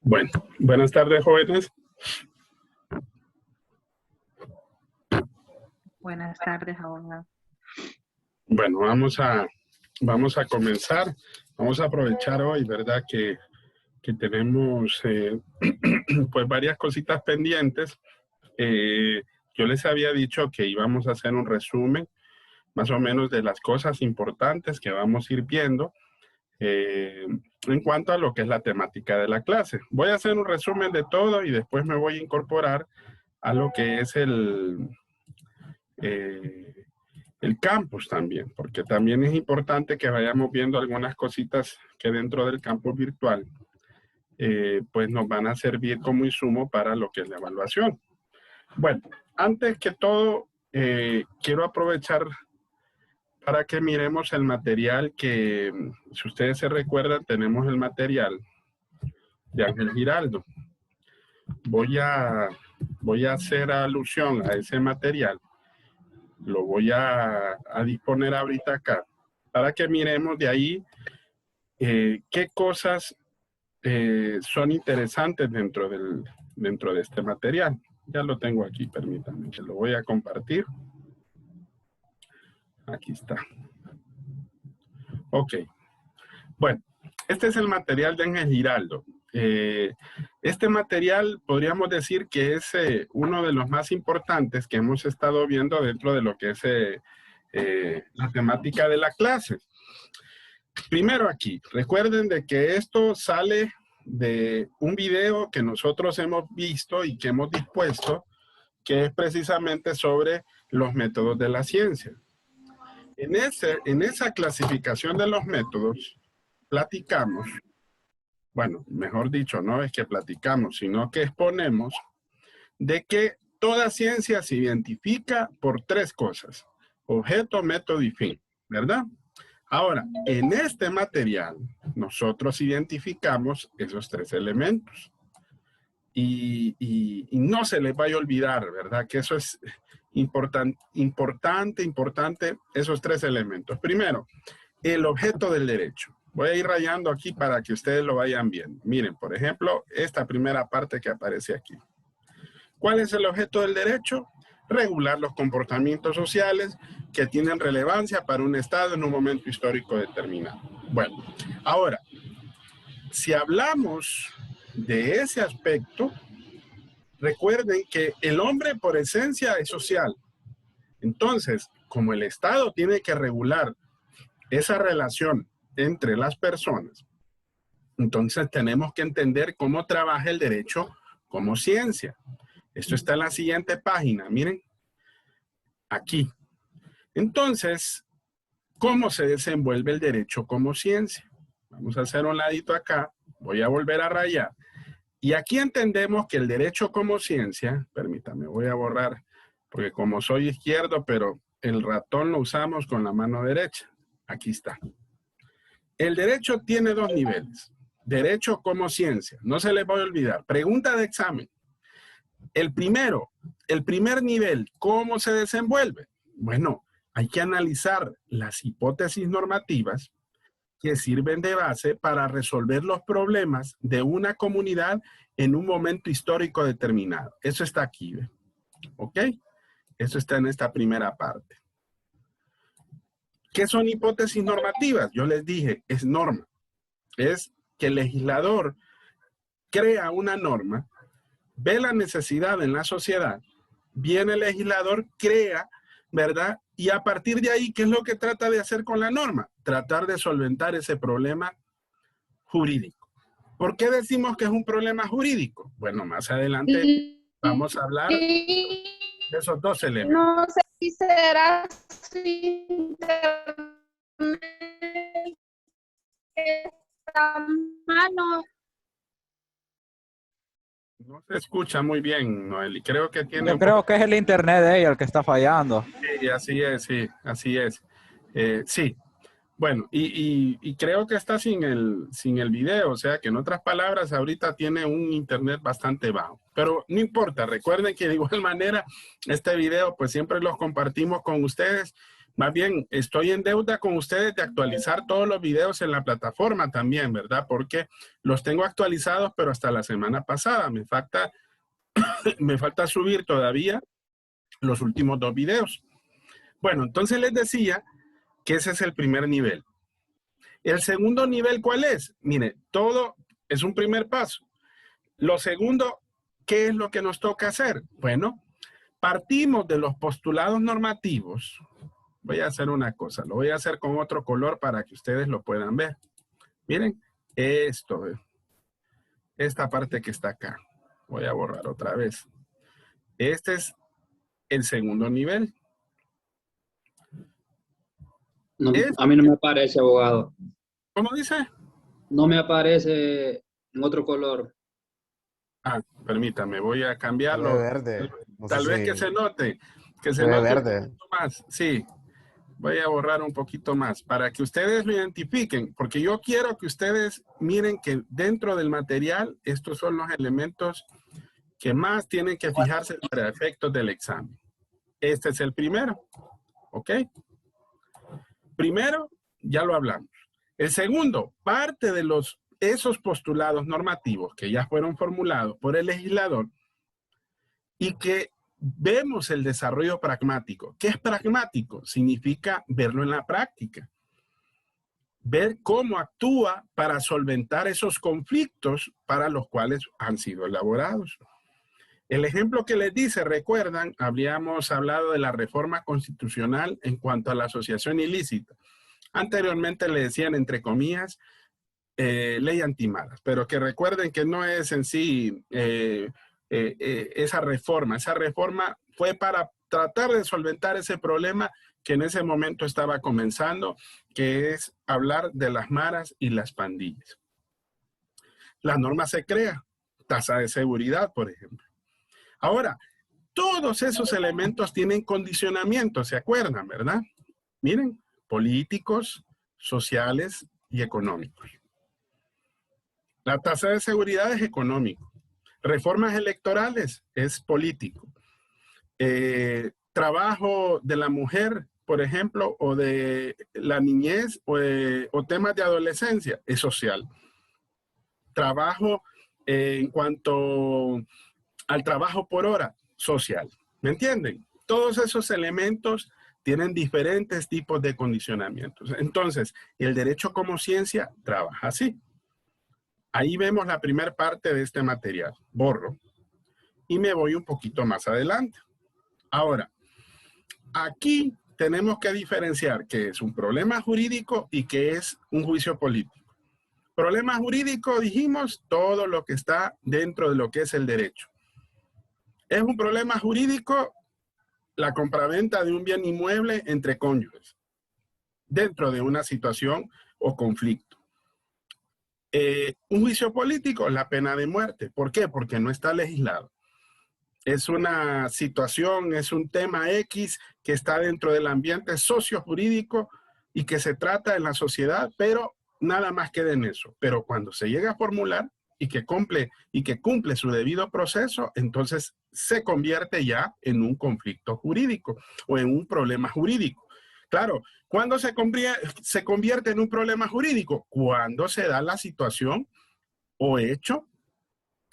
Bueno, buenas tardes, jóvenes. Buenas tardes, abogado. Bueno, vamos a comenzar. Vamos a aprovechar hoy, ¿verdad? Que tenemos pues varias cositas pendientes. Yo les había dicho que íbamos a hacer un resumen más o menos de las cosas importantes que vamos a ir viendo en cuanto a lo que es la temática de la clase. Voy a hacer un resumen de todo y después me voy a incorporar a lo que es el campus también, porque también es importante que vayamos viendo algunas cositas que dentro del campus virtual pues nos van a servir como insumo para lo que es la evaluación. Bueno, antes que todo, quiero aprovechar para que miremos el material que, si ustedes se recuerdan, tenemos el material de Ángel Giraldo. Voy a hacer alusión a ese material. Lo voy a disponer ahorita acá para que miremos de ahí qué cosas son interesantes dentro de este material. Ya lo tengo aquí, permítanme, que lo voy a compartir. Aquí está. Ok. Bueno, este es el material de Ángel Giraldo. Este material podríamos decir que es uno de los más importantes que hemos estado viendo dentro de lo que es la temática de la clase. Primero aquí, recuerden de que esto sale de un video que nosotros hemos visto y que hemos dispuesto, que es precisamente sobre los métodos de la ciencia. En esa clasificación de los métodos, platicamos, bueno, mejor dicho, no es que platicamos, sino que exponemos de que toda ciencia se identifica por tres cosas: objeto, método y fin, ¿verdad? Ahora, en este material, nosotros identificamos esos tres elementos. Y no se les vaya a olvidar, ¿verdad? Que eso es importante, esos tres elementos. Primero, el objeto del derecho. Voy a ir rayando aquí para que ustedes lo vayan viendo. Miren, por ejemplo, esta primera parte que aparece aquí. ¿Cuál es el objeto del derecho? Regular los comportamientos sociales que tienen relevancia para un Estado en un momento histórico determinado. Bueno, ahora, si hablamos de ese aspecto, recuerden que el hombre por esencia es social. Entonces, como el Estado tiene que regular esa relación entre las personas, entonces tenemos que entender cómo trabaja el derecho como ciencia. Esto está en la siguiente página, miren, aquí. Entonces, ¿cómo se desenvuelve el derecho como ciencia? Vamos a hacer un ladito acá, voy a volver a rayar. Y aquí entendemos que el derecho como ciencia, permítame, voy a borrar, porque como soy izquierdo, pero el ratón lo usamos con la mano derecha. Aquí está. El derecho tiene dos niveles. Derecho como ciencia, no se les va a olvidar. Pregunta de examen. El primer nivel, ¿cómo se desenvuelve? Bueno, hay que analizar las hipótesis normativas que sirven de base para resolver los problemas de una comunidad en un momento histórico determinado. Eso está aquí, ¿ve? ¿Ok? Eso está en esta primera parte. ¿Qué son hipótesis normativas? Yo les dije, es norma. Es que el legislador crea una norma, ve la necesidad en la sociedad, viene el legislador, crea, ¿verdad? Y a partir de ahí, ¿qué es lo que trata de hacer con la norma? Tratar de solventar ese problema jurídico. ¿Por qué decimos que es un problema jurídico? Bueno, más adelante vamos a hablar de esos dos elementos. No sé si será mano. No se escucha muy bien, Noeli. Creo que tiene... Yo creo que es el internet de ella el que está fallando. Sí, así es, sí, así es. Sí, bueno, y creo que está sin el video, o sea que en otras palabras ahorita tiene un internet bastante bajo. Pero no importa, recuerden que de igual manera este video pues siempre los compartimos con ustedes Más bien, estoy en deuda con ustedes de actualizar todos los videos en la plataforma también, ¿verdad? Porque los tengo actualizados, pero hasta la semana pasada. Me falta subir todavía los últimos 2 videos. Bueno, entonces les decía que ese es el primer nivel. El segundo nivel, ¿cuál es? Mire, todo es un primer paso. Lo segundo, ¿qué es lo que nos toca hacer? Bueno, partimos de los postulados normativos. Voy a hacer una cosa, lo voy a hacer con otro color para que ustedes lo puedan ver. Miren, esta parte que está acá. Voy a borrar otra vez. Este es el segundo nivel. No, a mí no me aparece, abogado. ¿Cómo dice? No me aparece en otro color. Ah, permítame, voy a cambiarlo. Se ve verde. No sé Tal vez si- que se note. Que Se ve note verde. un poquito más. Sí, voy a borrar un poquito más para que ustedes lo identifiquen, porque yo quiero que ustedes miren que dentro del material estos son los elementos que más tienen que fijarse para efectos del examen. Este es el primero, ¿ok? Primero, ya lo hablamos. El segundo, parte de esos postulados normativos que ya fueron formulados por el legislador y que vemos el desarrollo pragmático. ¿Qué es pragmático? Significa verlo en la práctica. Ver cómo actúa para solventar esos conflictos para los cuales han sido elaborados. El ejemplo que les dice, recuerdan, habíamos hablado de la reforma constitucional en cuanto a la asociación ilícita. Anteriormente le decían, entre comillas, ley antimaras, pero que recuerden que no es en sí esa reforma. Esa reforma fue para tratar de solventar ese problema que en ese momento estaba comenzando, que es hablar de las maras y las pandillas. La norma se crea, tasa de seguridad, por ejemplo. Ahora, todos esos elementos tienen condicionamiento, ¿se acuerdan, verdad? Miren, políticos, sociales y económicos. La tasa de seguridad es económico. Reformas electorales es político. Trabajo de la mujer, por ejemplo, o de la niñez o temas de adolescencia es social. Trabajo en cuanto al trabajo por hora, social. ¿Me entienden? Todos esos elementos tienen diferentes tipos de condicionamientos. Entonces, el derecho como ciencia trabaja así. Ahí vemos la primera parte de este material. Borro y me voy un poquito más adelante. Ahora, aquí tenemos que diferenciar qué es un problema jurídico y qué es un juicio político. Problema jurídico, dijimos, todo lo que está dentro de lo que es el derecho. Es un problema jurídico la compraventa de un bien inmueble entre cónyuges dentro de una situación o conflicto. Un juicio político, la pena de muerte. ¿Por qué? Porque no está legislado. Es una situación, es un tema X que está dentro del ambiente sociojurídico y que se trata en la sociedad, pero nada más queda en eso. Pero cuando se llega a formular y que cumple su debido proceso, entonces se convierte ya en un conflicto jurídico o en un problema jurídico. Claro, ¿cuándo se convierte en un problema jurídico? Cuando se da la situación o hecho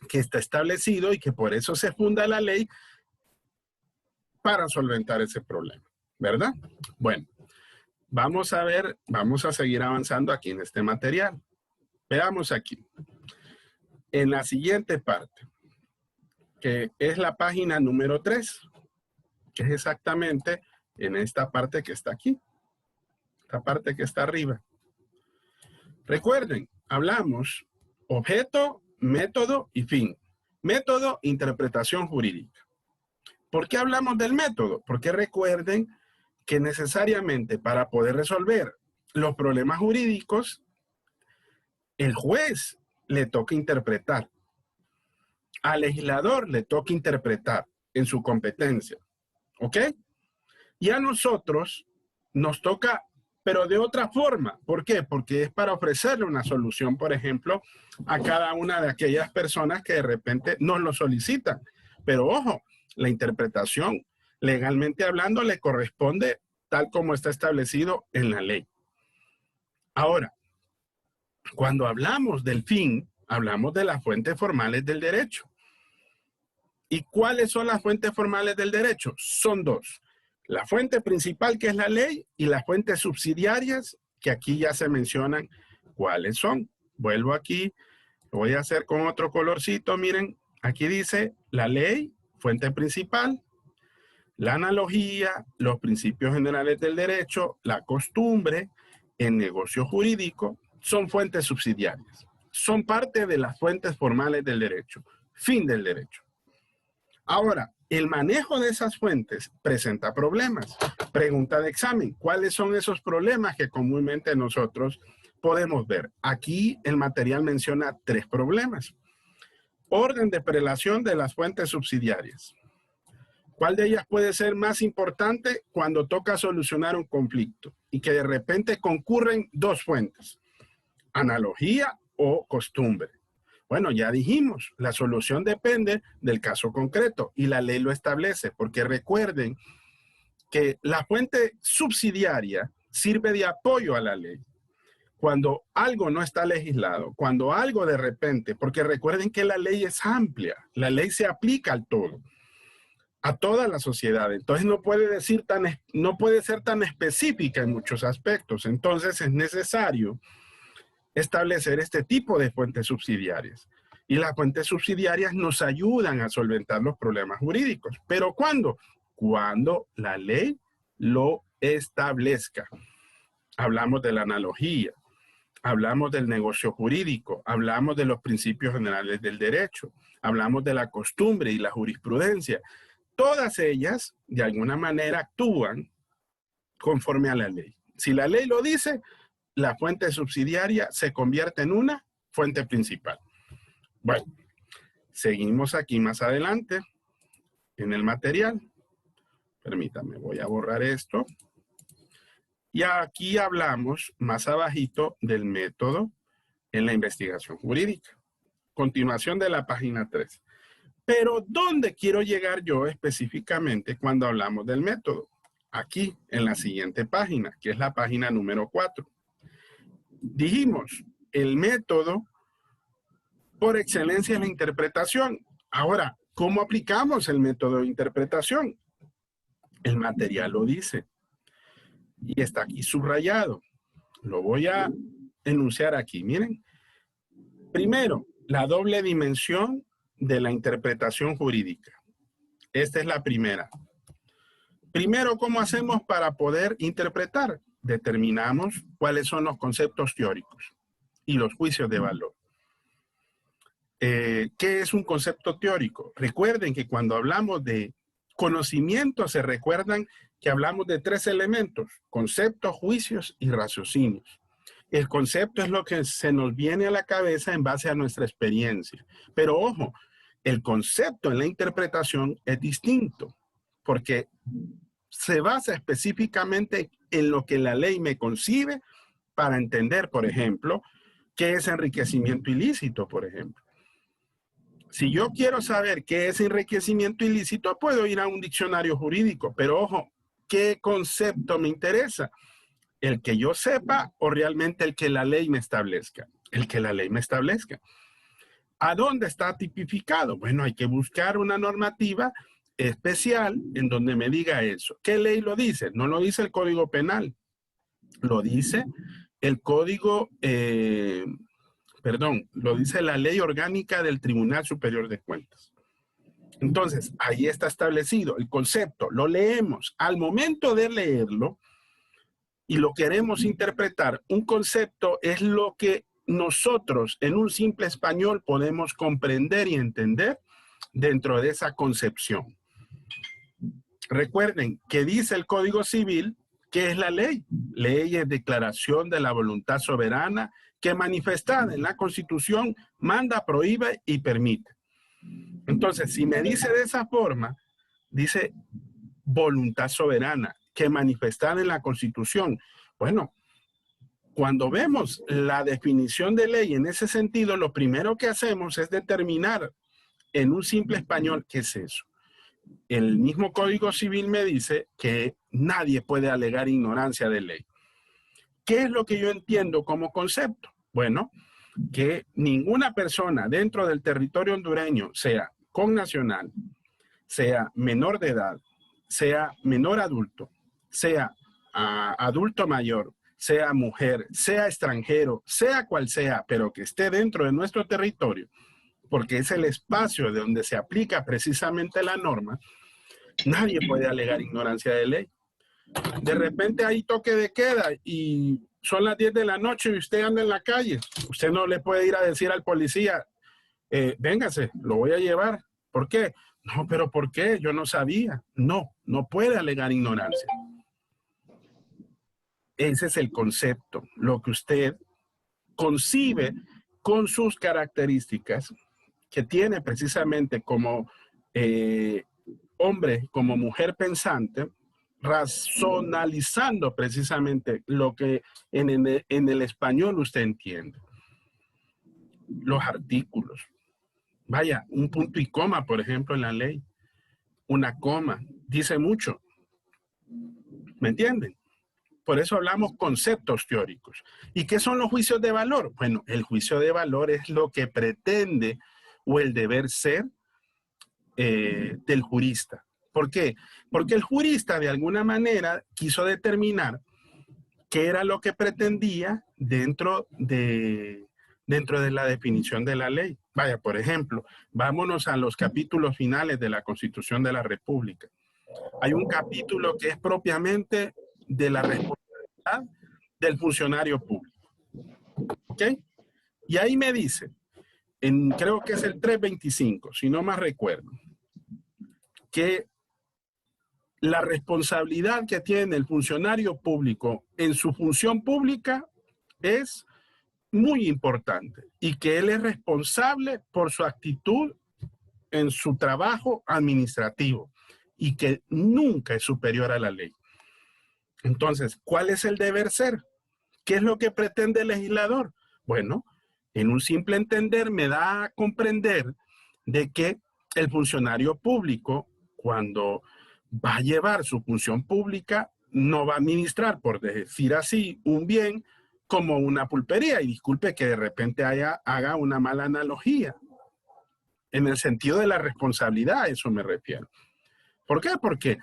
que está establecido y que por eso se funda la ley para solventar ese problema, ¿verdad? Bueno, vamos a ver, vamos a seguir avanzando aquí en este material. Veamos aquí. En la siguiente parte, que es la página número 3, que es exactamente en esta parte que está aquí, esta parte que está arriba. Recuerden, hablamos objeto, método y fin. Método, interpretación jurídica. ¿Por qué hablamos del método? Porque recuerden que necesariamente para poder resolver los problemas jurídicos, el juez le toca interpretar. Al legislador le toca interpretar en su competencia. ¿Ok? Y a nosotros nos toca, pero de otra forma. ¿Por qué? Porque es para ofrecerle una solución, por ejemplo, a cada una de aquellas personas que de repente nos lo solicitan. Pero ojo, la interpretación, legalmente hablando, le corresponde tal como está establecido en la ley. Ahora, cuando hablamos del fin, hablamos de las fuentes formales del derecho. ¿Y cuáles son las fuentes formales del derecho? Son dos. La fuente principal, que es la ley, y las fuentes subsidiarias, que aquí ya se mencionan cuáles son. Vuelvo aquí, lo voy a hacer con otro colorcito. Miren, aquí dice la ley, fuente principal, la analogía, los principios generales del derecho, la costumbre, el negocio jurídico, son fuentes subsidiarias. Son parte de las fuentes formales del derecho, fin del derecho. Ahora, el manejo de esas fuentes presenta problemas. Pregunta de examen, ¿cuáles son esos problemas que comúnmente nosotros podemos ver? Aquí el material menciona 3 problemas. Orden de prelación de las fuentes subsidiarias. ¿Cuál de ellas puede ser más importante cuando toca solucionar un conflicto y que de repente concurren 2 fuentes? Analogía o costumbre. Bueno, ya dijimos, la solución depende del caso concreto y la ley lo establece, porque recuerden que la fuente subsidiaria sirve de apoyo a la ley. Cuando algo no está legislado, cuando algo de repente, porque recuerden que la ley es amplia, la ley se aplica al todo, a toda la sociedad. Entonces no puede ser tan específica en muchos aspectos. Entonces es necesario establecer este tipo de fuentes subsidiarias. Y las fuentes subsidiarias nos ayudan a solventar los problemas jurídicos. ¿Pero cuándo? Cuando la ley lo establezca. Hablamos de la analogía, hablamos del negocio jurídico, hablamos de los principios generales del derecho, hablamos de la costumbre y la jurisprudencia. Todas ellas, de alguna manera, actúan conforme a la ley. Si la ley lo dice, la fuente subsidiaria se convierte en una fuente principal. Bueno, seguimos aquí más adelante en el material. Permítame, voy a borrar esto. Y aquí hablamos más abajito del método en la investigación jurídica. Continuación de la página 3. Pero ¿dónde quiero llegar yo específicamente cuando hablamos del método? Aquí, en la siguiente página, que es la página número 4. Dijimos, el método por excelencia es la interpretación. Ahora, ¿cómo aplicamos el método de interpretación? El material lo dice. Y está aquí subrayado. Lo voy a enunciar aquí. Miren. Primero, la doble dimensión de la interpretación jurídica. Esta es la primera. Primero, ¿cómo hacemos para poder interpretar? Determinamos cuáles son los conceptos teóricos y los juicios de valor. ¿Qué es un concepto teórico? Recuerden que cuando hablamos de conocimiento, se recuerdan que hablamos de 3 elementos: conceptos, juicios y raciocinios. El concepto es lo que se nos viene a la cabeza en base a nuestra experiencia. Pero ojo, el concepto en la interpretación es distinto, porque se basa específicamente en lo que la ley me concibe para entender, por ejemplo, qué es enriquecimiento ilícito, por ejemplo. Si yo quiero saber qué es enriquecimiento ilícito, puedo ir a un diccionario jurídico, pero ojo, ¿qué concepto me interesa? ¿El que yo sepa o realmente el que la ley me establezca? El que la ley me establezca. ¿A dónde está tipificado? Bueno, hay que buscar una normativa especial en donde me diga eso. ¿Qué ley lo dice? No lo dice el Código Penal. Lo dice el Código, lo dice la Ley Orgánica del Tribunal Superior de Cuentas. Entonces, ahí está establecido el concepto. Lo leemos. Al momento de leerlo y lo queremos interpretar, un concepto es lo que nosotros en un simple español podemos comprender y entender dentro de esa concepción. Recuerden que dice el Código Civil que es la ley. Ley es declaración de la voluntad soberana que manifestada en la Constitución manda, prohíbe y permite. Entonces, si me dice de esa forma, dice voluntad soberana que manifestada en la Constitución. Bueno, cuando vemos la definición de ley en ese sentido, lo primero que hacemos es determinar en un simple español qué es eso. El mismo Código Civil me dice que nadie puede alegar ignorancia de ley. ¿Qué es lo que yo entiendo como concepto? Bueno, que ninguna persona dentro del territorio hondureño, sea connacional, sea menor de edad, sea menor adulto, sea adulto mayor, sea mujer, sea extranjero, sea cual sea, pero que esté dentro de nuestro territorio, porque es el espacio de donde se aplica precisamente la norma, nadie puede alegar ignorancia de ley. De repente hay toque de queda y son las 10 de la noche y usted anda en la calle. Usted no le puede ir a decir al policía, véngase, lo voy a llevar. ¿Por qué? No, pero ¿por qué? Yo no sabía. No, no puede alegar ignorancia. Ese es el concepto, lo que usted concibe con sus características que tiene precisamente como hombre, como mujer pensante, razonalizando precisamente lo que en el español usted entiende. Los artículos. Vaya, un punto y coma, por ejemplo, en la ley. Una coma. Dice mucho. ¿Me entienden? Por eso hablamos conceptos teóricos. ¿Y qué son los juicios de valor? Bueno, el juicio de valor es lo que pretende o el deber ser del jurista. ¿Por qué? Porque el jurista de alguna manera quiso determinar qué era lo que pretendía dentro de la definición de la ley. Vaya, por ejemplo, vámonos a los capítulos finales de la Constitución de la República. Hay un capítulo que es propiamente de la responsabilidad del funcionario público. ¿Ok? Y ahí me dice, creo que es el 325, si no más recuerdo, que la responsabilidad que tiene el funcionario público en su función pública es muy importante y que él es responsable por su actitud en su trabajo administrativo y que nunca es superior a la ley. Entonces, ¿cuál es el deber ser? ¿Qué es lo que pretende el legislador? Bueno, en un simple entender me da a comprender de que el funcionario público, cuando va a llevar su función pública, no va a administrar, por decir así, un bien como una pulpería. Y disculpe que de repente haga una mala analogía. En el sentido de la responsabilidad, a eso me refiero. ¿Por qué? Porque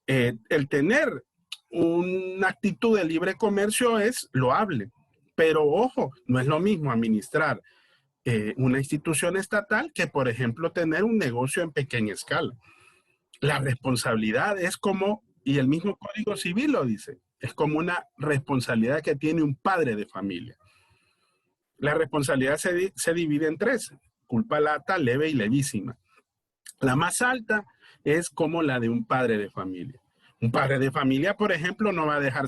el tener una actitud de libre comercio es loable. Pero ojo, no es lo mismo administrar una institución estatal que, por ejemplo, tener un negocio en pequeña escala. La responsabilidad es como, y el mismo Código Civil lo dice, es como una responsabilidad que tiene un padre de familia. La responsabilidad se divide en tres: culpa lata, leve y levísima. La más alta es como la de un padre de familia. Un padre de familia, por ejemplo, no va a dejar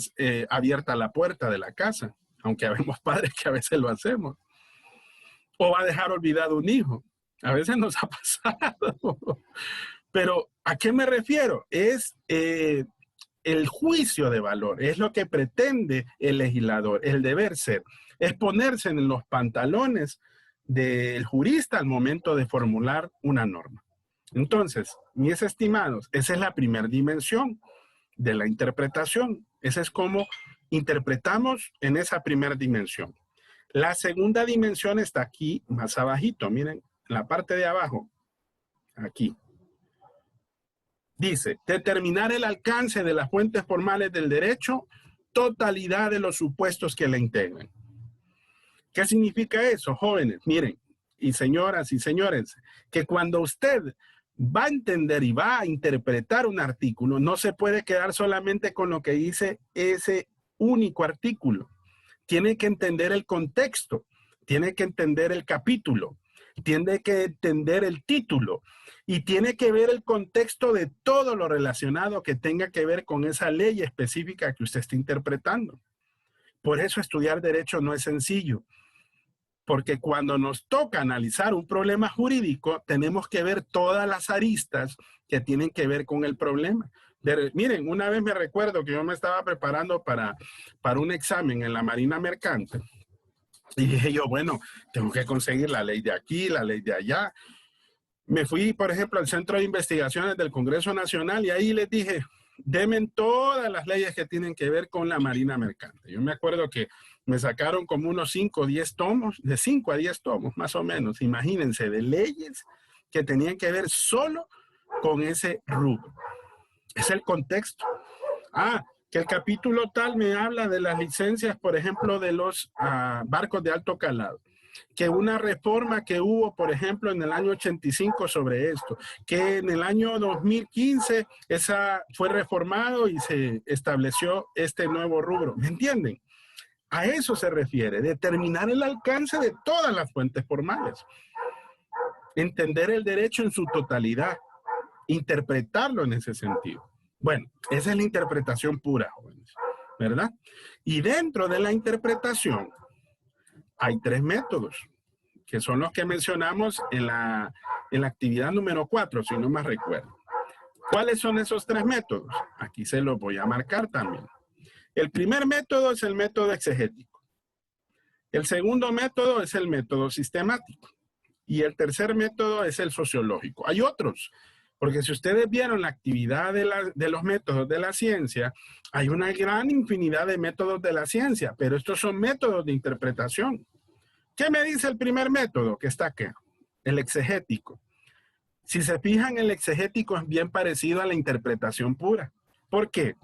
abierta la puerta de la casa, aunque habemos padres que a veces lo hacemos. O va a dejar olvidado un hijo. A veces nos ha pasado. Pero, ¿a qué me refiero? Es el juicio de valor, es lo que pretende el legislador, el deber ser. Es ponerse en los pantalones del jurista al momento de formular una norma. Entonces, mis estimados, esa es la primera dimensión de la interpretación. Esa es como interpretamos en esa primera dimensión. La segunda dimensión está aquí, más abajito. Miren, en la parte de abajo, aquí. Dice, determinar el alcance de las fuentes formales del derecho, totalidad de los supuestos que la integran. ¿Qué significa eso, jóvenes? Miren, y señoras y señores, que cuando usted va a entender y va a interpretar un artículo, no se puede quedar solamente con lo que dice ese único artículo. Tiene que entender el contexto, tiene que entender el capítulo, tiene que entender el título y tiene que ver el contexto de todo lo relacionado que tenga que ver con esa ley específica que usted está interpretando. Por eso estudiar derecho no es sencillo, porque cuando nos toca analizar un problema jurídico, tenemos que ver todas las aristas que tienen que ver con el problema. Miren, una vez me recuerdo que yo me estaba preparando para un examen en la Marina Mercante y dije yo, bueno, tengo que conseguir la ley de aquí, la ley de allá. Me fui, por ejemplo, al Centro de Investigaciones del Congreso Nacional y ahí les dije, Deme todas las leyes que tienen que ver con la marina mercante. Yo me acuerdo que me sacaron como unos 5 o 10 tomos, de 5 a 10 tomos más o menos, imagínense, de leyes que tenían que ver solo con ese rubro. Es el contexto. Que el capítulo tal me habla de las licencias, por ejemplo, de los barcos de alto calado. Que una reforma que hubo, por ejemplo, en el año 85 sobre esto, que en el año 2015 esa fue reformado y se estableció este nuevo rubro. ¿Me entienden? A eso se refiere, determinar el alcance de todas las fuentes formales. Entender el derecho en su totalidad, interpretarlo en ese sentido. Bueno, esa es la interpretación pura, jóvenes, ¿verdad? Y dentro de la interpretación hay 3 métodos, que son los que mencionamos en la actividad número 4, si no más recuerdo. ¿Cuáles son esos 3 métodos? Aquí se los voy a marcar también. El primer método es el método exegético. El segundo método es el método sistemático. Y el tercer método es el sociológico. Hay otros, porque si ustedes vieron la actividad de los métodos de la ciencia, hay una gran infinidad de métodos de la ciencia, pero estos son métodos de interpretación. ¿Qué me dice el primer método que está acá? El exegético. Si se fijan, el exegético es bien parecido a la interpretación pura. ¿Por qué?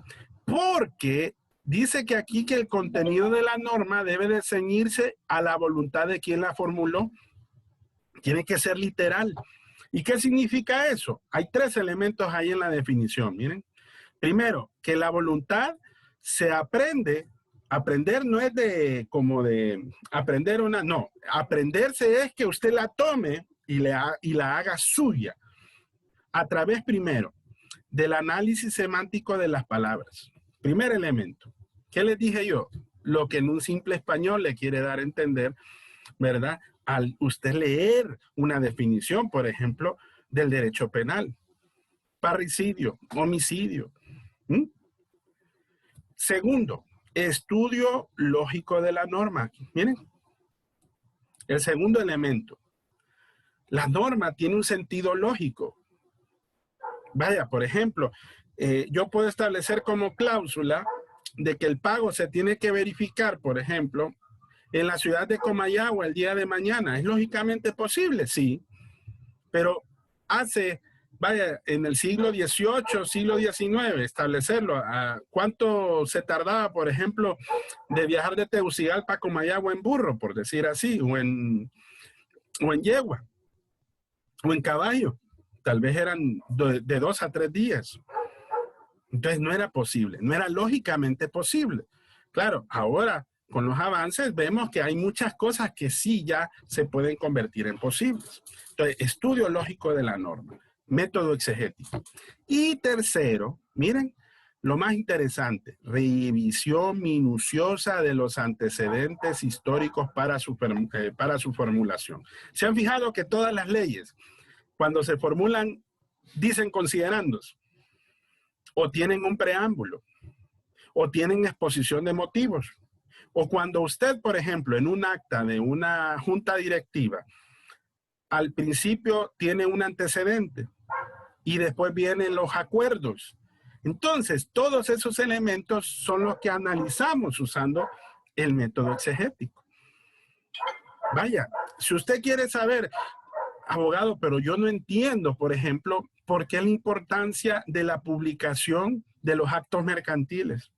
Porque dice que aquí que el contenido de la norma debe de ceñirse a la voluntad de quien la formuló. Tiene que ser literal. ¿Y qué significa eso? Hay 3 elementos ahí en la definición, miren. Primero, que la voluntad se aprende. Aprender no es como de aprender no. Aprenderse es que usted la tome y la haga suya. A través, primero, del análisis semántico de las palabras. Primer elemento. ¿Qué les dije yo? Lo que en un simple español le quiere dar a entender, ¿verdad? Al usted leer una definición, por ejemplo, del derecho penal. Parricidio, homicidio. Segundo, estudio lógico de la norma. Miren, el segundo elemento. La norma tiene un sentido lógico. Vaya, por ejemplo, yo puedo establecer como cláusula de que el pago se tiene que verificar, por ejemplo, en la ciudad de Comayagua el día de mañana. ¿Es lógicamente posible? Sí. Pero en el siglo XVIII, siglo XIX, establecerlo. ¿Cuánto se tardaba, por ejemplo, de viajar de Tegucigalpa a Comayagua en burro, por decir así, o en yegua, o en caballo? Tal vez eran de 2 a 3 días. Entonces no era posible, no era lógicamente posible. Claro, ahora con los avances vemos que hay muchas cosas que sí ya se pueden convertir en posibles. Entonces, estudio lógico de la norma, método exegético. Y tercero, miren, lo más interesante, revisión minuciosa de los antecedentes históricos para su formulación. ¿Se han fijado que todas las leyes, cuando se formulan, dicen considerandos? O tienen un preámbulo, o tienen exposición de motivos. O cuando usted, por ejemplo, en un acta de una junta directiva, al principio tiene un antecedente y después vienen los acuerdos. Entonces, todos esos elementos son los que analizamos usando el método exegético. Vaya, si usted quiere saber, abogado, pero yo no entiendo, por ejemplo, por qué la importancia de la publicación de los actos mercantiles.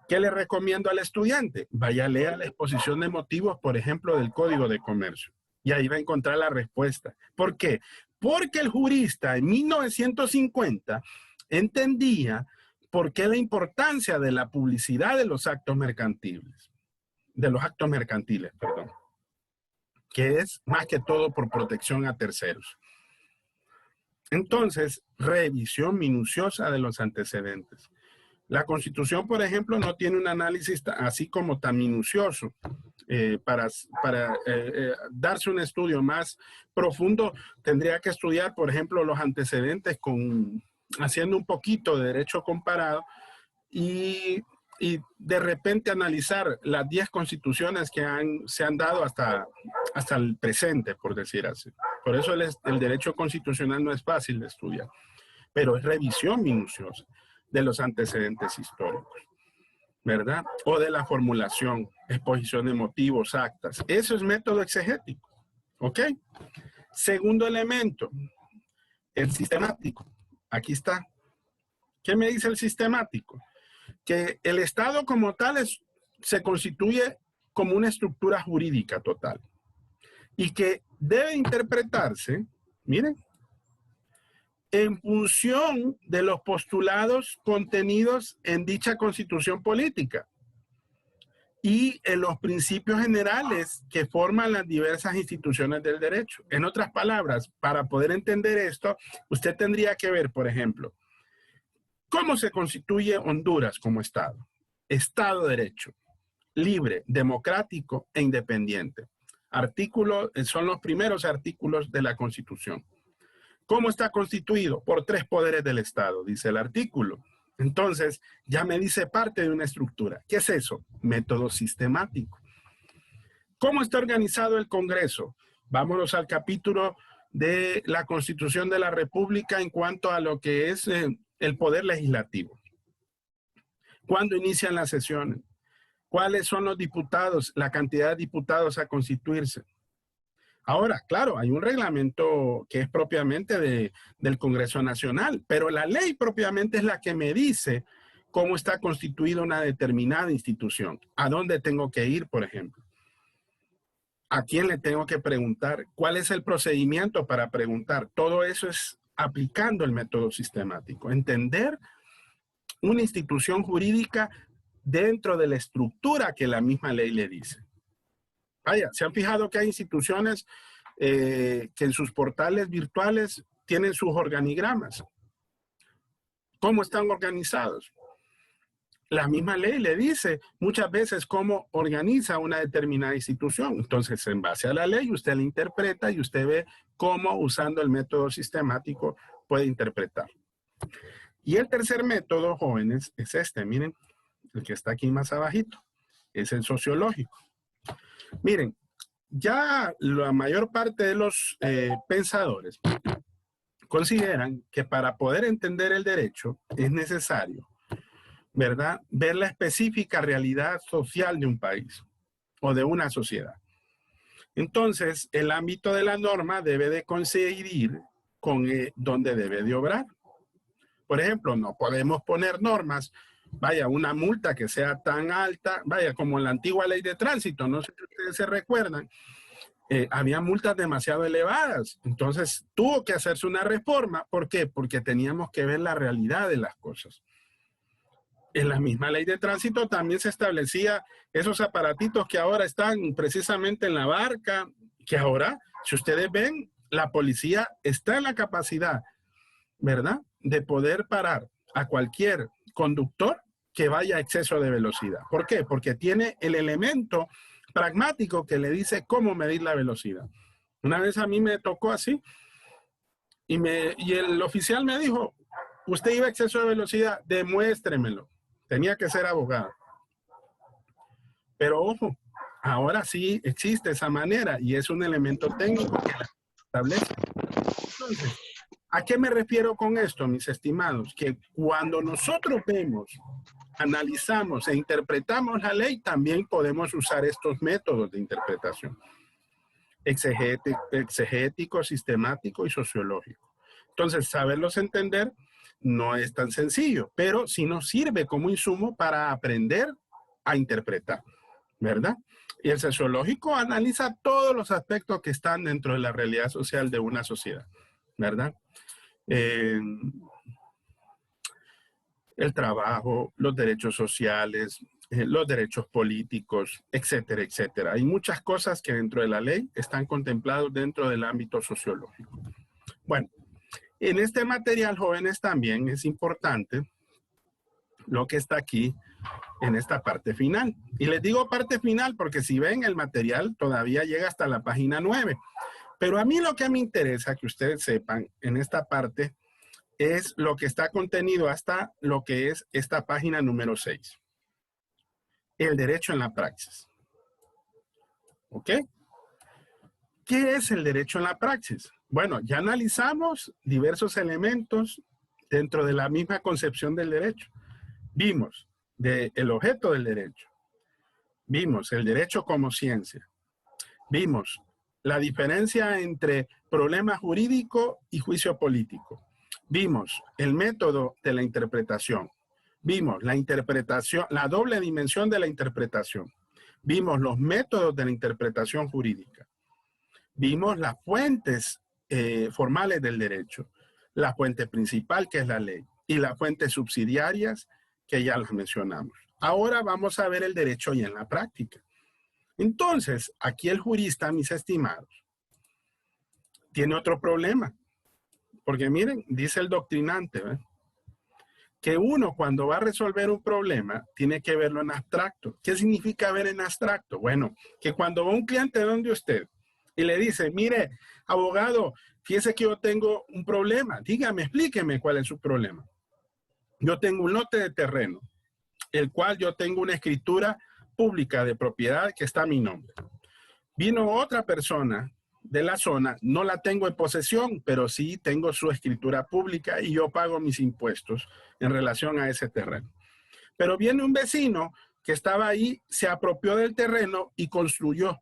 ¿Qué le recomiendo al estudiante? Vaya a leer la exposición de motivos, por ejemplo, del Código de Comercio. Y ahí va a encontrar la respuesta. ¿Por qué? Porque el jurista en 1950 entendía por qué la importancia de la publicidad de los actos mercantiles. Que es más que todo por protección a terceros. Entonces, revisión minuciosa de los antecedentes. La Constitución, por ejemplo, no tiene un análisis así como tan minucioso. Para darse un estudio más profundo, tendría que estudiar, por ejemplo, los antecedentes haciendo un poquito de derecho comparado y de repente analizar las 10 constituciones que se han dado hasta el presente, por decir así. Por eso el derecho constitucional no es fácil de estudiar. pero es revisión minuciosa de los antecedentes históricos, ¿verdad? O de la formulación, exposición de motivos, actas. Eso es método exegético, ¿ok? Segundo elemento, el sistemático. Aquí está. ¿Qué me dice el sistemático? Que el Estado como tal se constituye como una estructura jurídica total y que debe interpretarse, miren, en función de los postulados contenidos en dicha constitución política y en los principios generales que forman las diversas instituciones del derecho. En otras palabras, para poder entender esto, usted tendría que ver, por ejemplo, ¿cómo se constituye Honduras como Estado? Estado de Derecho, libre, democrático e independiente. Son los primeros artículos de la Constitución. ¿Cómo está constituido? Por 3 poderes del Estado, dice el artículo. Entonces, ya me dice parte de una estructura. ¿Qué es eso? Método sistemático. ¿Cómo está organizado el Congreso? Vámonos al capítulo de la Constitución de la República en cuanto a lo que es el poder legislativo. ¿Cuándo inician las sesiones? ¿Cuáles son los diputados, la cantidad de diputados a constituirse? Ahora, claro, hay un reglamento que es propiamente del Congreso Nacional, pero la ley propiamente es la que me dice cómo está constituida una determinada institución. ¿A dónde tengo que ir, por ejemplo? ¿A quién le tengo que preguntar? ¿Cuál es el procedimiento para preguntar? Todo eso es aplicando el método sistemático. Entender una institución jurídica dentro de la estructura que la misma ley le dice. Vaya, ¿se han fijado que hay instituciones que en sus portales virtuales tienen sus organigramas? ¿Cómo están organizados? La misma ley le dice muchas veces cómo organiza una determinada institución. Entonces, en base a la ley, usted la interpreta y usted ve cómo, usando el método sistemático, puede interpretar. Y el tercer método, jóvenes, es este. Miren, el que está aquí más abajito. Es el sociológico. Miren, ya la mayor parte de los pensadores consideran que para poder entender el derecho es necesario, ¿verdad?, ver la específica realidad social de un país o de una sociedad. Entonces, el ámbito de la norma debe de coincidir con donde debe de obrar. Por ejemplo, no podemos poner normas, vaya, una multa que sea tan alta, vaya, como en la antigua ley de tránsito, no sé si ustedes se recuerdan, había multas demasiado elevadas. Entonces, tuvo que hacerse una reforma. ¿Por qué? Porque teníamos que ver la realidad de las cosas. En la misma ley de tránsito también se establecía esos aparatitos que ahora están precisamente en la barca, que ahora, si ustedes ven, la policía está en la capacidad, ¿verdad?, de poder parar a cualquier conductor que vaya a exceso de velocidad. ¿Por qué? Porque tiene el elemento pragmático que le dice cómo medir la velocidad. Una vez a mí me tocó así y el oficial me dijo, usted iba a exceso de velocidad, demuéstremelo. Tenía que ser abogado. Pero ojo, ahora sí existe esa manera y es un elemento técnico que la establece. Entonces, ¿a qué me refiero con esto, mis estimados? Que cuando nosotros vemos, analizamos e interpretamos la ley, también podemos usar estos métodos de interpretación. Exegético, sistemático y sociológico. Entonces, saberlos entender no es tan sencillo, pero sí nos sirve como insumo para aprender a interpretar, ¿verdad? Y el sociológico analiza todos los aspectos que están dentro de la realidad social de una sociedad, ¿verdad? El trabajo, los derechos sociales, los derechos políticos, etcétera, etcétera. Hay muchas cosas que dentro de la ley están contemplados dentro del ámbito sociológico. Bueno, en este material, jóvenes, también es importante lo que está aquí en esta parte final. Y les digo parte final porque si ven el material todavía llega hasta la página 9. Pero a mí lo que me interesa que ustedes sepan en esta parte es lo que está contenido hasta lo que es esta página número 6. El derecho en la praxis. ¿Ok? ¿Qué es el derecho en la praxis? Bueno, ya analizamos diversos elementos dentro de la misma concepción del derecho. Vimos el objeto del derecho, vimos el derecho como ciencia, vimos la diferencia entre problema jurídico y juicio político, vimos el método de la interpretación, vimos la interpretación, la doble dimensión de la interpretación, vimos los métodos de la interpretación jurídica, vimos las fuentes formales del derecho, la fuente principal, que es la ley, y las fuentes subsidiarias, que ya las mencionamos. Ahora vamos a ver el derecho ya en la práctica. Entonces, aquí el jurista, mis estimados, tiene otro problema. Porque miren, dice el doctrinante, ¿eh?, que uno cuando va a resolver un problema tiene que verlo en abstracto. ¿Qué significa ver en abstracto? Bueno, que cuando va un cliente donde usted y le dice, mire, abogado, fíjese que yo tengo un problema. Dígame, explíqueme cuál es su problema. Yo tengo un lote de terreno, el cual yo tengo una escritura pública de propiedad que está a mi nombre. Vino otra persona de la zona, no la tengo en posesión, pero sí tengo su escritura pública y yo pago mis impuestos en relación a ese terreno. Pero viene un vecino que estaba ahí, se apropió del terreno y construyó,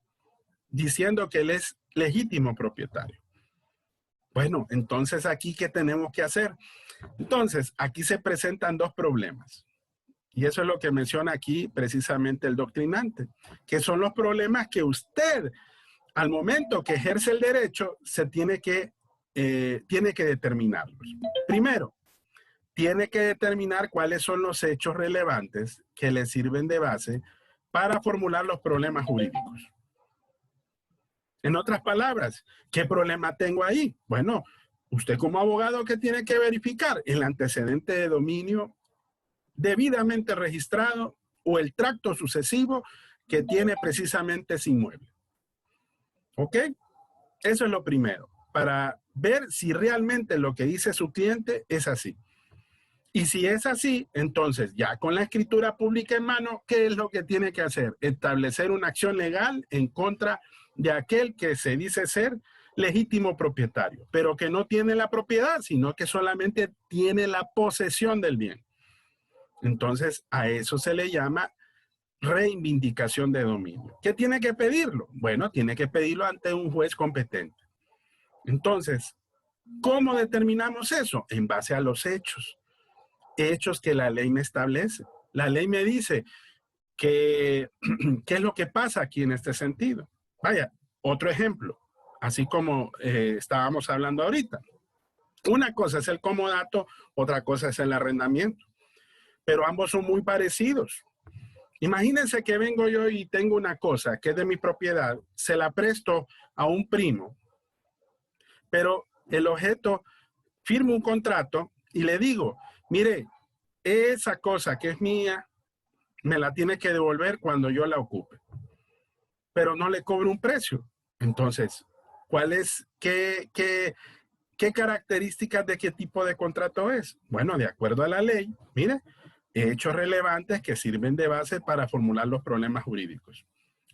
diciendo que él es legítimo propietario. Bueno, entonces aquí, ¿qué tenemos que hacer? Entonces, aquí se presentan dos problemas. Y eso es lo que menciona aquí precisamente el doctrinante, que son los problemas que usted, al momento que ejerce el derecho, se tiene que determinarlos. Primero, tiene que determinar cuáles son los hechos relevantes que le sirven de base para formular los problemas jurídicos. En otras palabras, ¿qué problema tengo ahí? Bueno, usted como abogado, ¿qué tiene que verificar? El antecedente de dominio debidamente registrado o el tracto sucesivo que tiene precisamente ese inmueble. ¿Ok? Eso es lo primero, para ver si realmente lo que dice su cliente es así. Y si es así, entonces ya con la escritura pública en mano, ¿qué es lo que tiene que hacer? Establecer una acción legal en contra de aquel que se dice ser legítimo propietario, pero que no tiene la propiedad, sino que solamente tiene la posesión del bien. Entonces, a eso se le llama reivindicación de dominio. ¿Qué tiene que pedirlo? Bueno, tiene que pedirlo ante un juez competente. Entonces, ¿cómo determinamos eso? En base a los hechos. Hechos que la ley me establece. La ley me dice que, ¿qué es lo que pasa aquí en este sentido? Vaya, otro ejemplo, así como estábamos hablando ahorita. Una cosa es el comodato, otra cosa es el arrendamiento, pero ambos son muy parecidos. Imagínense que vengo yo y tengo una cosa que es de mi propiedad, se la presto a un primo, pero el objeto firma un contrato y le digo, mire, esa cosa que es mía, me la tiene que devolver cuando yo la ocupe, pero no le cobro un precio. Entonces, qué características de qué tipo de contrato es? Bueno, de acuerdo a la ley, mire, hechos relevantes que sirven de base para formular los problemas jurídicos.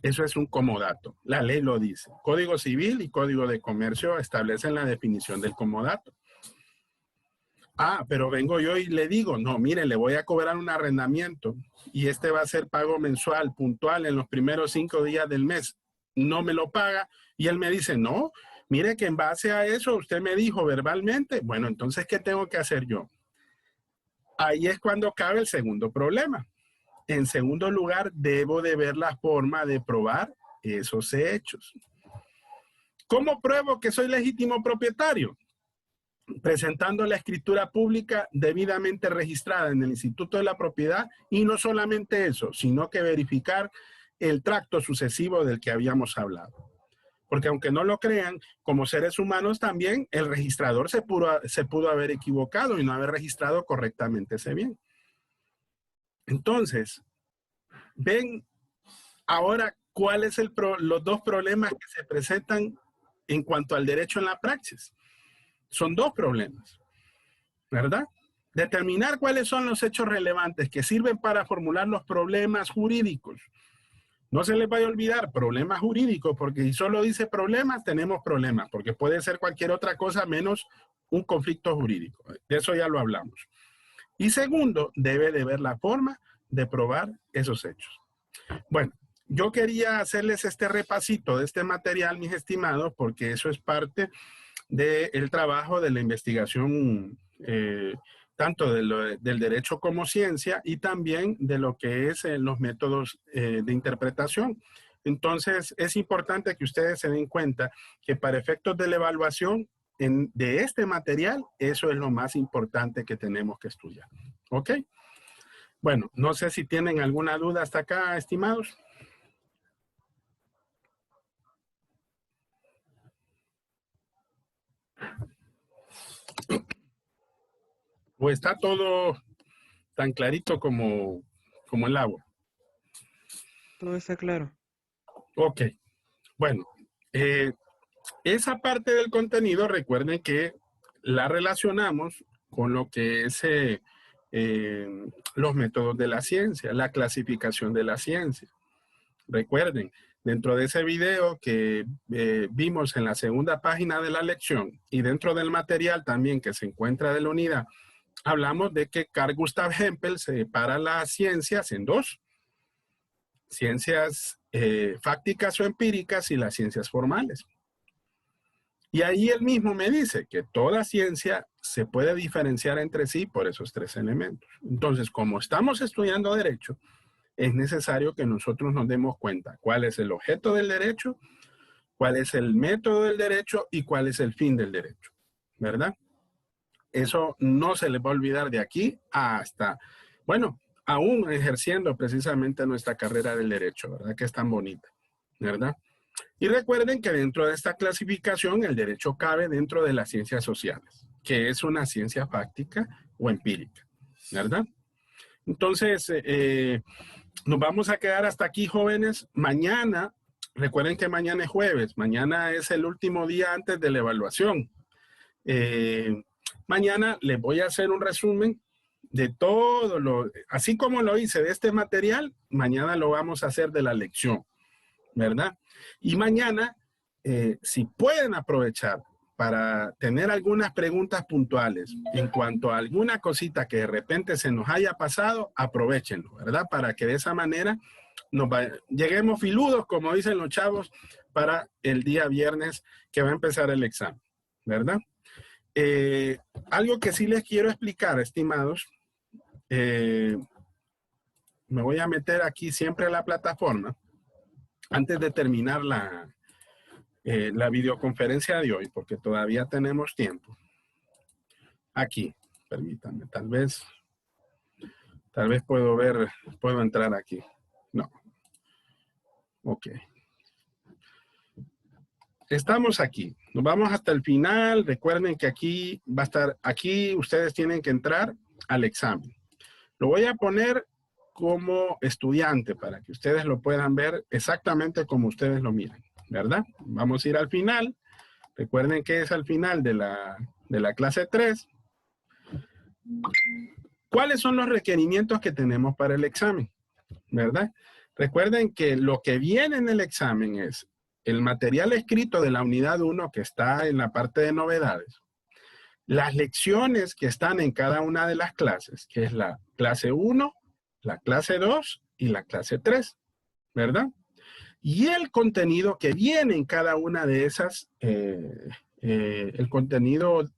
Eso es un comodato. La ley lo dice. Código Civil y Código de Comercio establecen la definición del comodato. Ah, pero vengo yo y le digo, no, mire, le voy a cobrar un arrendamiento y este va a ser pago mensual, puntual, en los primeros 5 días del mes. No me lo paga y él me dice, no, mire que en base a eso usted me dijo verbalmente. Bueno, entonces, ¿qué tengo que hacer yo? Ahí es cuando cabe el segundo problema. En segundo lugar, debo de ver la forma de probar esos hechos. ¿Cómo pruebo que soy legítimo propietario? Presentando la escritura pública debidamente registrada en el Instituto de la Propiedad, y no solamente eso, sino que verificar el tracto sucesivo del que habíamos hablado. Porque aunque no lo crean, como seres humanos también, el registrador se pudo haber equivocado y no haber registrado correctamente ese bien. Entonces, ven ahora cuáles los dos problemas que se presentan en cuanto al derecho en la praxis. Son dos problemas, ¿verdad? Determinar cuáles son los hechos relevantes que sirven para formular los problemas jurídicos. No se les vaya a olvidar problemas jurídicos, porque si solo dice problemas, tenemos problemas, porque puede ser cualquier otra cosa menos un conflicto jurídico. De eso ya lo hablamos. Y segundo, debe de ver la forma de probar esos hechos. Bueno, yo quería hacerles este repasito de este material, mis estimados, porque eso es parte del trabajo de la investigación, tanto del derecho como ciencia y también de lo que es los métodos de interpretación. Entonces, es importante que ustedes se den cuenta que para efectos de la evaluación de este material, eso es lo más importante que tenemos que estudiar. ¿Ok? Bueno, no sé si tienen alguna duda hasta acá, estimados. ¿O está todo tan clarito como el agua? Todo está claro. Ok. Bueno, esa parte del contenido, recuerden que la relacionamos con lo que es los métodos de la ciencia, la clasificación de la ciencia. Recuerden, dentro de ese video que vimos en la segunda página de la lección y dentro del material también que se encuentra de la unidad, hablamos de que Carl Gustav Hempel separa las ciencias en dos: ciencias fácticas o empíricas y las ciencias formales. Y ahí él mismo me dice que toda ciencia se puede diferenciar entre sí por esos tres elementos. Entonces, como estamos estudiando derecho, es necesario que nosotros nos demos cuenta cuál es el objeto del derecho, cuál es el método del derecho y cuál es el fin del derecho, ¿verdad? Eso no se les va a olvidar de aquí hasta, bueno, aún ejerciendo precisamente nuestra carrera del derecho, ¿verdad? Que es tan bonita, ¿verdad? Y recuerden que dentro de esta clasificación el derecho cabe dentro de las ciencias sociales, que es una ciencia fáctica o empírica, ¿verdad? Entonces, nos vamos a quedar hasta aquí, jóvenes. Mañana, recuerden que mañana es jueves, mañana es el último día antes de la evaluación. Mañana les voy a hacer un resumen de todo así como lo hice de este material, mañana lo vamos a hacer de la lección, ¿verdad? Y mañana, si pueden aprovechar para tener algunas preguntas puntuales en cuanto a alguna cosita que de repente se nos haya pasado, aprovechenlo, ¿verdad? Para que de esa manera lleguemos filudos, como dicen los chavos, para el día viernes que va a empezar el examen, ¿verdad? Algo que sí les quiero explicar, estimados, me voy a meter aquí siempre a la plataforma antes de terminar la videoconferencia de hoy, porque todavía tenemos tiempo. Aquí, permítanme, tal vez puedo entrar aquí. No. Ok. Estamos aquí. Nos vamos hasta el final. Recuerden que aquí va a estar, aquí ustedes tienen que entrar al examen. Lo voy a poner como estudiante para que ustedes lo puedan ver exactamente como ustedes lo miran, ¿verdad? Vamos a ir al final. Recuerden que es al final de la clase 3. ¿Cuáles son los requerimientos que tenemos para el examen? ¿Verdad? Recuerden que lo que viene en el examen es el material escrito de la unidad 1 que está en la parte de novedades, las lecciones que están en cada una de las clases, que es la clase 1, la clase 2 y la clase 3, ¿verdad? Y el contenido que viene en cada una de esas, el contenido,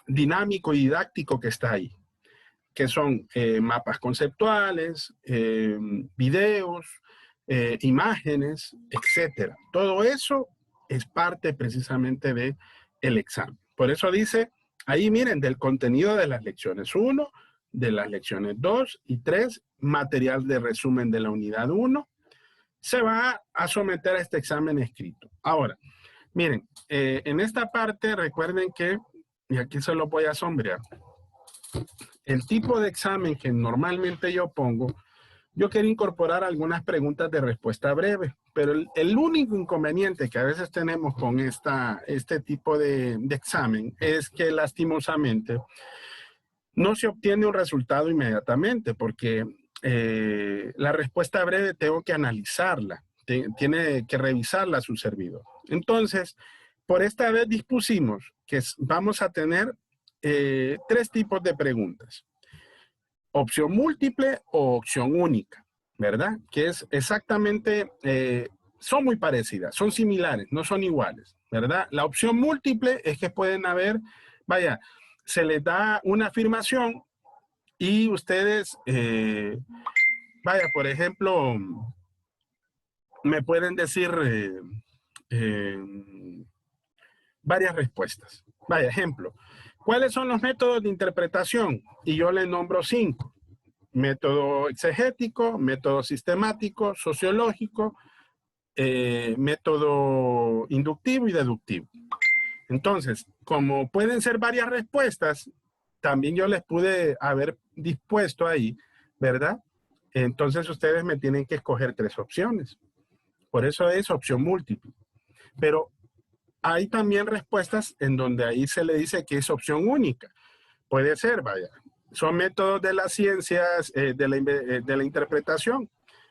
dinámico y didáctico que está ahí, que son mapas conceptuales, videos, imágenes, etcétera. Todo eso es parte precisamente del examen. Por eso dice, ahí miren, del contenido de las lecciones 1, de las lecciones 2 y 3, material de resumen de la unidad 1, se va a someter a este examen escrito. Ahora, miren, en esta parte recuerden que, y aquí se lo voy a sombrear, el tipo de examen que normalmente yo pongo, yo quiero incorporar algunas preguntas de respuesta breve, pero el único inconveniente que a veces tenemos con este tipo de examen es que lastimosamente no se obtiene un resultado inmediatamente porque la respuesta breve tengo que analizarla, tiene que revisarla su servidor. Entonces, por esta vez dispusimos que vamos a tener 3 tipos de preguntas. Opción múltiple o opción única, ¿verdad? Que es exactamente, son muy parecidas, son similares, no son iguales, ¿verdad? La opción múltiple es que pueden haber, vaya, se les da una afirmación y ustedes, vaya, por ejemplo, me pueden decir varias respuestas. Vaya, ejemplo, ¿cuáles son los métodos de interpretación? Y yo les nombro 5. Método exegético, método sistemático, sociológico, método inductivo y deductivo. Entonces, como pueden ser varias respuestas, también yo les pude haber dispuesto ahí, ¿verdad? Entonces ustedes me tienen que escoger 3 opciones. Por eso es opción múltiple. Pero hay también respuestas en donde ahí se le dice que es opción única. Puede ser, vaya, son métodos de las ciencias de la interpretación,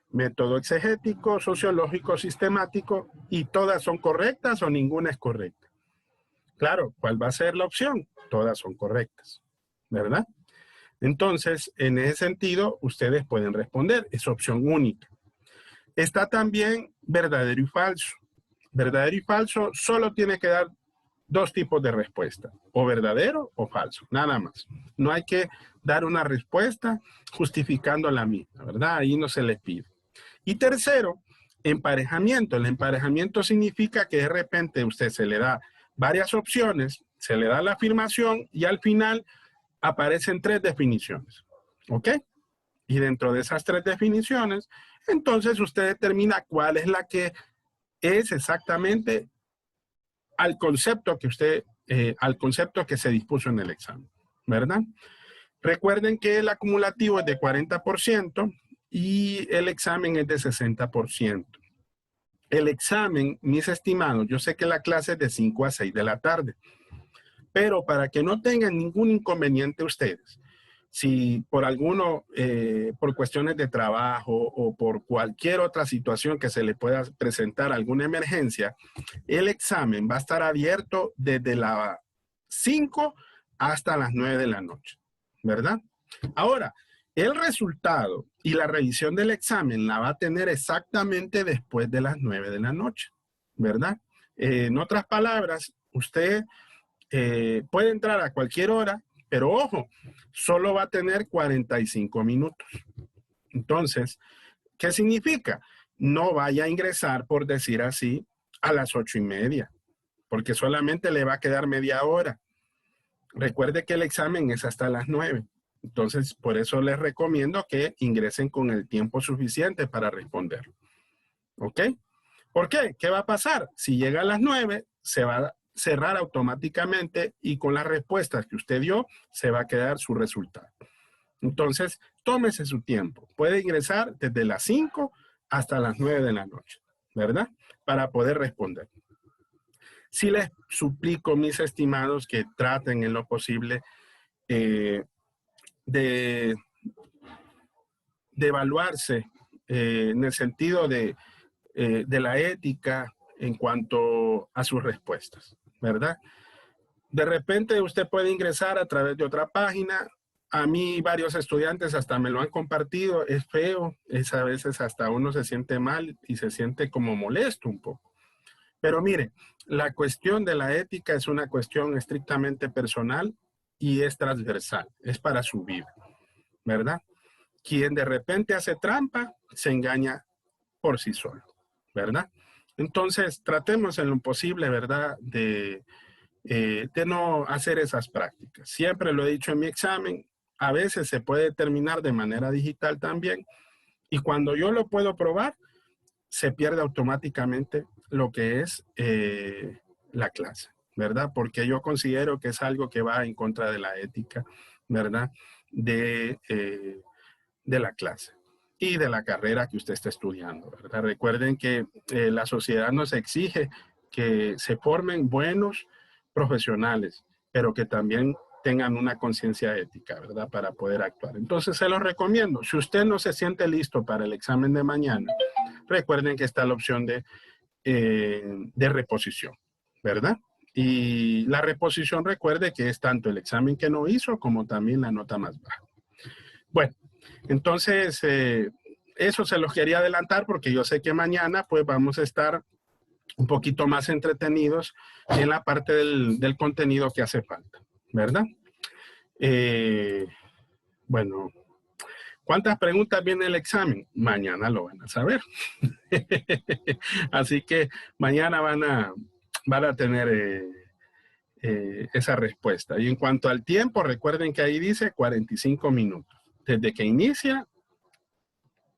método exegético, sociológico, sistemático, y todas son correctas o ninguna es correcta. Claro, ¿cuál va a ser la opción? Todas son correctas, ¿verdad? Entonces, en ese sentido, ustedes pueden responder, es opción única. Está también verdadero y falso. Verdadero y falso solo tiene que dar 2 tipos de respuesta, o verdadero o falso, nada más. No hay que dar una respuesta justificando la misma, ¿verdad? Ahí no se les pide. Y tercero, emparejamiento. El emparejamiento significa que de repente usted se le da varias opciones, se le da la afirmación y al final aparecen 3 definiciones, ¿ok? Y dentro de esas 3 definiciones, entonces usted determina cuál es la que es exactamente al concepto que al concepto que se dispuso en el examen, ¿verdad? Recuerden que el acumulativo es de 40% y el examen es de 60%. El examen, mis estimados, yo sé que la clase es de 5 a 6 de la tarde, pero para que no tengan ningún inconveniente ustedes, si por por cuestiones de trabajo o por cualquier otra situación que se le pueda presentar alguna emergencia, el examen va a estar abierto desde las 5 hasta las 9 de la noche, ¿verdad? Ahora, el resultado y la revisión del examen la va a tener exactamente después de las 9 de la noche, ¿verdad? En otras palabras, usted puede entrar a cualquier hora, pero ojo, solo va a tener 45 minutos. Entonces, ¿qué significa? No vaya a ingresar, por decir así, a las 8:30, porque solamente le va a quedar media hora. Recuerde que el examen es hasta las 9. Entonces, por eso les recomiendo que ingresen con el tiempo suficiente para responder. ¿Ok? ¿Por qué? ¿Qué va a pasar? Si llega a las 9, se va a cerrar automáticamente y con las respuestas que usted dio, se va a quedar su resultado. Entonces, tómese su tiempo. Puede ingresar desde las 5 hasta las 9 de la noche, ¿verdad? Para poder responder. Sí les suplico, mis estimados, que traten en lo posible de evaluarse en el sentido de la ética en cuanto a sus respuestas, ¿verdad? De repente usted puede ingresar a través de otra página. A mí varios estudiantes hasta me lo han compartido. Es feo, a veces hasta uno se siente mal y se siente como molesto un poco. Pero mire, la cuestión de la ética es una cuestión estrictamente personal y es transversal, es para su vida, ¿verdad? Quien de repente hace trampa, se engaña por sí solo, ¿verdad? Entonces, tratemos en lo posible, ¿verdad?, de no hacer esas prácticas. Siempre lo he dicho en mi examen, a veces se puede terminar de manera digital también, y cuando yo lo puedo probar, se pierde automáticamente lo que es la clase, ¿verdad? Porque yo considero que es algo que va en contra de la ética, ¿verdad?, de la clase y de la carrera que usted está estudiando, ¿verdad? Recuerden que la sociedad nos exige que se formen buenos profesionales, pero que también tengan una conciencia ética, ¿verdad? Para poder actuar. Entonces, se los recomiendo. Si usted no se siente listo para el examen de mañana, recuerden que está la opción de reposición, ¿verdad? Y la reposición, recuerde que es tanto el examen que no hizo como también la nota más baja. Bueno, entonces eso se los quería adelantar porque yo sé que mañana pues vamos a estar un poquito más entretenidos en la parte del contenido que hace falta, ¿verdad? Bueno, ¿cuántas preguntas viene el examen? Mañana lo van a saber. Así que mañana van a tener esa respuesta. Y en cuanto al tiempo, recuerden que ahí dice 45 minutos. Desde que inicia,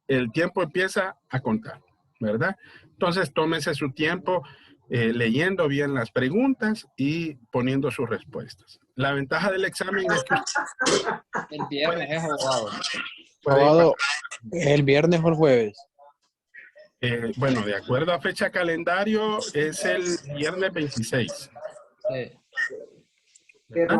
el tiempo empieza a contar, ¿verdad? Entonces, tómese su tiempo leyendo bien las preguntas y poniendo sus respuestas. La ventaja del examen es que... El viernes es abogado. Abogado, ¿el viernes o el jueves? Bueno, de acuerdo a fecha calendario, es el viernes 26. Sí. ¿Verdad?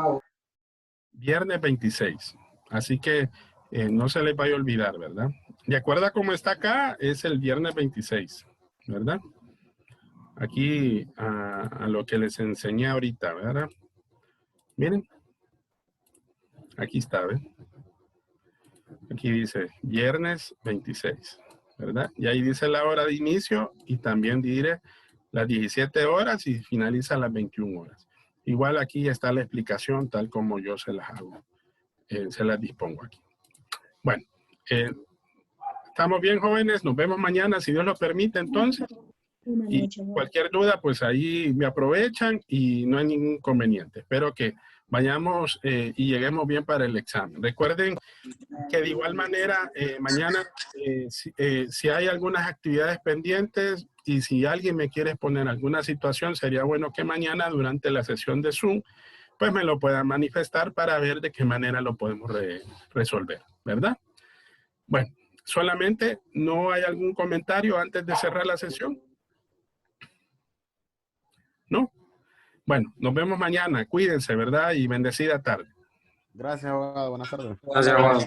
Viernes 26. Así que no se les vaya a olvidar, ¿verdad? De acuerdo a cómo está acá, es el viernes 26, ¿verdad? Aquí a lo que les enseñé ahorita, ¿verdad? Miren. Aquí está, ¿ven? Aquí dice viernes 26, ¿verdad? Y ahí dice la hora de inicio y también diré las 17 horas y finaliza a las 21 horas. Igual aquí está la explicación tal como yo se las hago, se las dispongo aquí. Bueno, estamos bien, jóvenes, nos vemos mañana si Dios lo permite entonces. Y cualquier duda, pues ahí me aprovechan y no hay ningún inconveniente. Espero que vayamos y lleguemos bien para el examen. Recuerden que de igual manera, mañana, si hay algunas actividades pendientes y si alguien me quiere exponer alguna situación, sería bueno que mañana durante la sesión de Zoom, pues me lo puedan manifestar para ver de qué manera lo podemos resolver, ¿verdad? Bueno, solamente no hay algún comentario antes de cerrar la sesión. ¿No? Bueno, nos vemos mañana. Cuídense, ¿verdad? Y bendecida tarde. Gracias, abogado. Buenas tardes. Gracias, abogado.